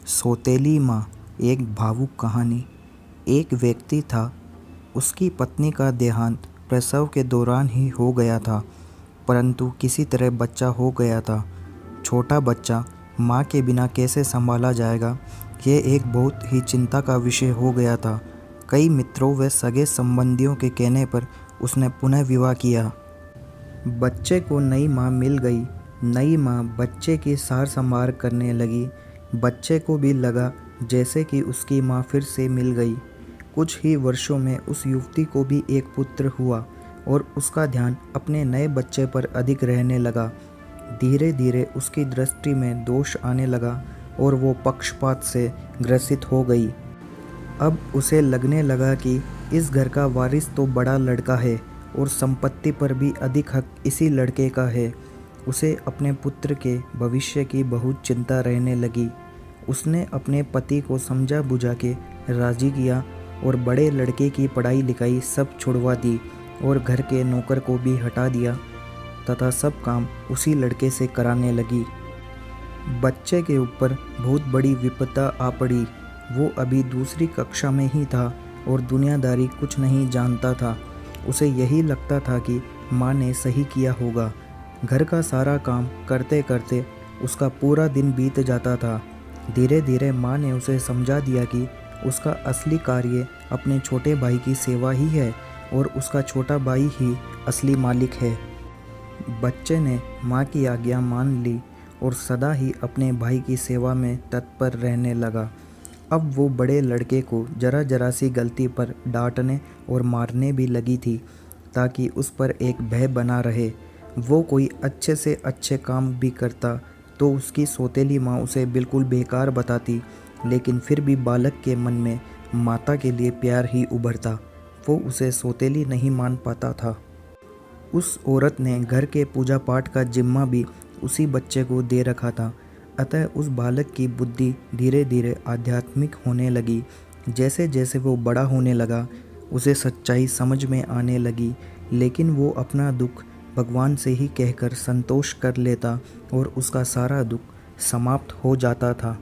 सौतेली माँ। एक भावुक कहानी। एक व्यक्ति था, उसकी पत्नी का देहांत प्रसव के दौरान ही हो गया था, परंतु किसी तरह बच्चा हो गया था। छोटा बच्चा माँ के बिना कैसे संभाला जाएगा, ये एक बहुत ही चिंता का विषय हो गया था। कई मित्रों व सगे संबंधियों के कहने पर उसने पुनः विवाह किया। बच्चे को नई माँ मिल गई। नई माँ बच्चे की सार संभाल करने लगी। बच्चे को भी लगा जैसे कि उसकी माँ फिर से मिल गई। कुछ ही वर्षों में उस युवती को भी एक पुत्र हुआ और उसका ध्यान अपने नए बच्चे पर अधिक रहने लगा। धीरे धीरे उसकी दृष्टि में दोष आने लगा और वो पक्षपात से ग्रसित हो गई। अब उसे लगने लगा कि इस घर का वारिस तो बड़ा लड़का है और संपत्ति पर भी अधिक हक इसी लड़के का है। उसे अपने पुत्र के भविष्य की बहुत चिंता रहने लगी। उसने अपने पति को समझा बुझा के राजी किया और बड़े लड़के की पढ़ाई लिखाई सब छुड़वा दी और घर के नौकर को भी हटा दिया तथा सब काम उसी लड़के से कराने लगी। बच्चे के ऊपर बहुत बड़ी विपदा आ पड़ी। वो अभी दूसरी कक्षा में ही था और दुनियादारी कुछ नहीं जानता था। उसे यही लगता था कि माँ ने सही किया होगा। घर का सारा काम करते करते उसका पूरा दिन बीत जाता था। धीरे धीरे माँ ने उसे समझा दिया कि उसका असली कार्य अपने छोटे भाई की सेवा ही है और उसका छोटा भाई ही असली मालिक है। बच्चे ने माँ की आज्ञा मान ली और सदा ही अपने भाई की सेवा में तत्पर रहने लगा। अब वो बड़े लड़के को जरा जरा सी गलती पर डांटने और मारने भी लगी थी, ताकि उस पर एक भय बना रहे। वो कोई अच्छे से अच्छे काम भी करता तो उसकी सौतेली माँ उसे बिल्कुल बेकार बताती, लेकिन फिर भी बालक के मन में माता के लिए प्यार ही उभरता। वो उसे सौतेली नहीं मान पाता था। उस औरत ने घर के पूजा पाठ का जिम्मा भी उसी बच्चे को दे रखा था। अतः उस बालक की बुद्धि धीरे धीरे आध्यात्मिक होने लगी। जैसे जैसे वो बड़ा होने लगा, उसे सच्चाई समझ में आने लगी, लेकिन वो अपना दुख भगवान से ही कहकर संतोष कर लेता और उसका सारा दुख समाप्त हो जाता था।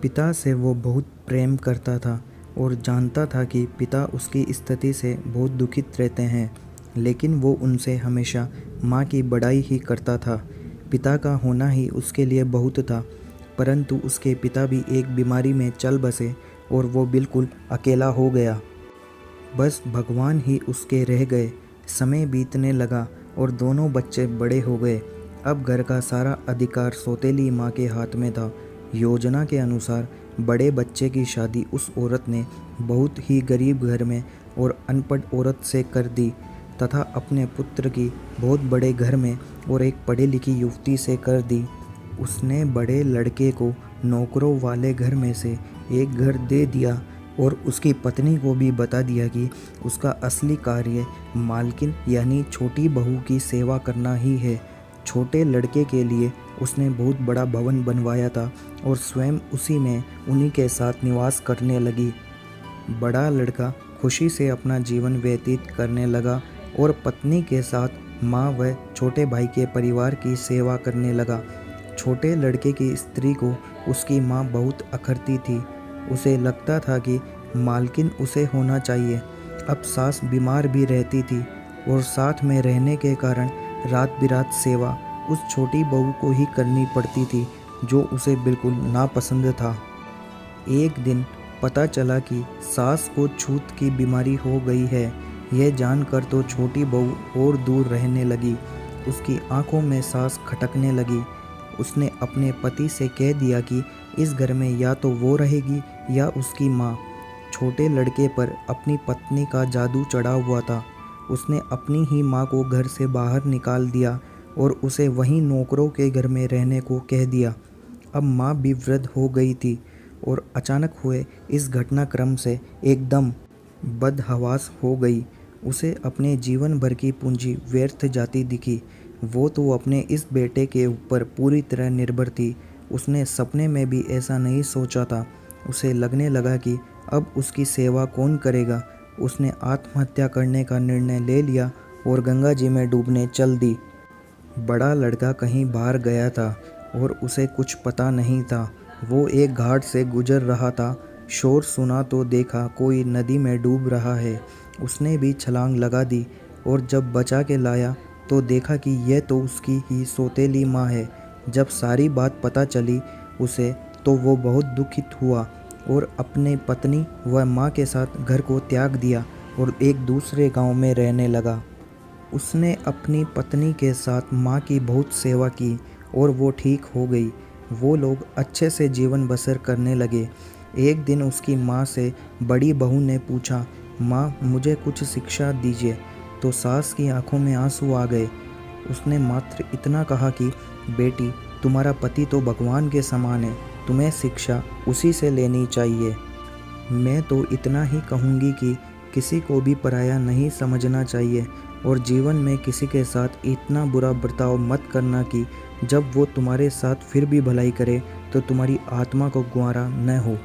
पिता से वो बहुत प्रेम करता था और जानता था कि पिता उसकी स्थिति से बहुत दुखित रहते हैं, लेकिन वो उनसे हमेशा माँ की बड़ाई ही करता था। पिता का होना ही उसके लिए बहुत था, परंतु उसके पिता भी एक बीमारी में चल बसे और वो बिल्कुल अकेला हो गया। बस भगवान ही उसके रह गए। समय बीतने लगा और दोनों बच्चे बड़े हो गए। अब घर का सारा अधिकार सौतेली माँ के हाथ में था। योजना के अनुसार बड़े बच्चे की शादी उस औरत ने बहुत ही गरीब घर में और अनपढ़ औरत से कर दी तथा अपने पुत्र की बहुत बड़े घर में और एक पढ़ी लिखी युवती से कर दी। उसने बड़े लड़के को नौकरों वाले घर में से एक घर दे दिया और उसकी पत्नी को भी बता दिया कि उसका असली कार्य मालकिन यानी छोटी बहू की सेवा करना ही है। छोटे लड़के के लिए उसने बहुत बड़ा भवन बनवाया था और स्वयं उसी में उन्हीं के साथ निवास करने लगी। बड़ा लड़का खुशी से अपना जीवन व्यतीत करने लगा और पत्नी के साथ माँ व छोटे भाई के परिवार की सेवा करने लगा। छोटे लड़के की स्त्री को उसकी माँ बहुत अखरती थी। उसे लगता था कि मालकिन उसे होना चाहिए। अब सास बीमार भी रहती थी और साथ में रहने के कारण रात बिरात सेवा उस छोटी बहू को ही करनी पड़ती थी, जो उसे बिल्कुल नापसंद था। एक दिन पता चला कि सास को छूत की बीमारी हो गई है। यह जानकर तो छोटी बहू और दूर रहने लगी। उसकी आंखों में सांस खटकने लगी। उसने अपने पति से कह दिया कि इस घर में या तो वो रहेगी या उसकी माँ। छोटे लड़के पर अपनी पत्नी का जादू चढ़ा हुआ था। उसने अपनी ही माँ को घर से बाहर निकाल दिया और उसे वहीं नौकरों के घर में रहने को कह दिया। अब माँ भी वृद्ध हो गई थी और अचानक हुए इस घटनाक्रम से एकदम बदहवास हो गई। उसे अपने जीवन भर की पूंजी व्यर्थ जाती दिखी। वो तो अपने इस बेटे के ऊपर पूरी तरह निर्भर थी। उसने सपने में भी ऐसा नहीं सोचा था। उसे लगने लगा कि अब उसकी सेवा कौन करेगा। उसने आत्महत्या करने का निर्णय ले लिया और गंगा जी में डूबने चल दी। बड़ा लड़का कहीं बाहर गया था और उसे कुछ पता नहीं था। वो एक घाट से गुजर रहा था। शोर सुना तो देखा कोई नदी में डूब रहा है। उसने भी छलांग लगा दी और जब बचा के लाया तो देखा कि यह तो उसकी ही सौतेली माँ है। जब सारी बात पता चली उसे तो वो बहुत दुखित हुआ और अपने पत्नी व माँ के साथ घर को त्याग दिया और एक दूसरे गांव में रहने लगा। उसने अपनी पत्नी के साथ माँ की बहुत सेवा की और वो ठीक हो गई। वो लोग अच्छे से जीवन बसर करने लगे। एक दिन उसकी माँ से बड़ी बहू ने पूछा, माँ मुझे कुछ शिक्षा दीजिए। तो सास की आंखों में आंसू आ गए। उसने मात्र इतना कहा कि बेटी, तुम्हारा पति तो भगवान के समान है, तुम्हें शिक्षा उसी से लेनी चाहिए। मैं तो इतना ही कहूँगी कि किसी को भी पराया नहीं समझना चाहिए और जीवन में किसी के साथ इतना बुरा बर्ताव मत करना कि जब वो तुम्हारे साथ फिर भी भलाई करे तो तुम्हारी आत्मा को ग्वारा न हो।